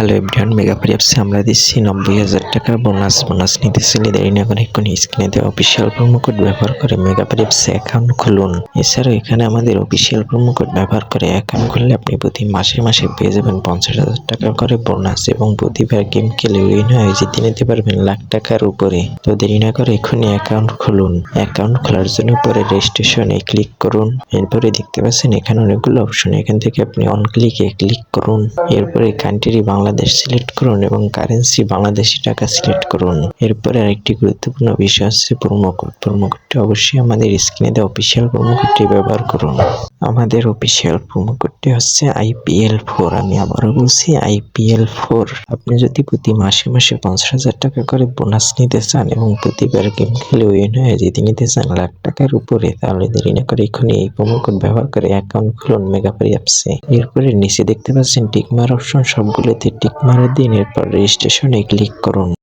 Hello everyone, মেগাফ্রি অ্যাপসে আমরা দিচ্ছি 90,000 টাকা বোনাস নিতে চাইলে দেরি না করে এক্ষুনি স্ক্রিনে দেওয়া অফিসিয়াল প্রোমো কোড ব্যবহার করে মেগাফ্রি অ্যাপসে অ্যাকাউন্ট খুলুন। এছাড়াও এখানে আমাদের অফিসিয়াল প্রোমো কোড ব্যবহার করে অ্যাকাউন্ট খুললে আপনি প্রতি মাসে পেয়ে যাবেন 50,000 টাকা করে বোনাস এবং প্রতিবার গেম খেলে উইন হয়ে জিতে নিতে পারবেন লাখ টাকার উপরে। তো দেরি না করে এক্ষুনি অ্যাকাউন্ট খুলুন। অ্যাকাউন্ট খোলার জন্য পরে রেজিস্ট্রেশনে ক্লিক করুন। এরপরে দেখতে পাচ্ছেন এখানে অনেকগুলো অপশন, এখান থেকে আপনি অন ক্লিকে ক্লিক করুন। এরপরে কান্ট্রি বাংলাদেশ সিলেক্ট করুন এবং কারেন্সি বাংলাদেশি টাকা সিলেক্ট করুন। এরপরে আরেকটি গুরুত্বপূর্ণ বিষয় হচ্ছে প্রোমো কোডটি অবশ্যই আমাদের স্ক্রিনে দেওয়া অফিসিয়াল প্রোমো কোডটি ব্যবহার করুন। আমাদের অফিসিয়াল প্রোমো কোডটি হচ্ছে IPL4। আমি আবারও বলছি IPL4। আপনি যদি প্রতি মাসে 50,000 টাকা করে বোনাস নিতে চান এবং প্রতিবার গেম খেলে উইন হয়ে জিতে নিতে চান লাখ টাকার উপরে, তাহলে দেরি না করে এখনই এই প্রোমো কোড ব্যবহার করে অ্যাকাউন্ট খুলুন মেগাফ্রি অ্যাপসে। এরপরে নিচে দেখতে পাচ্ছেন টিকমার অপশন, সবগুলোতে টিক মারা দিন। এরপর রেজিস্ট্রেশনে ক্লিক করুন।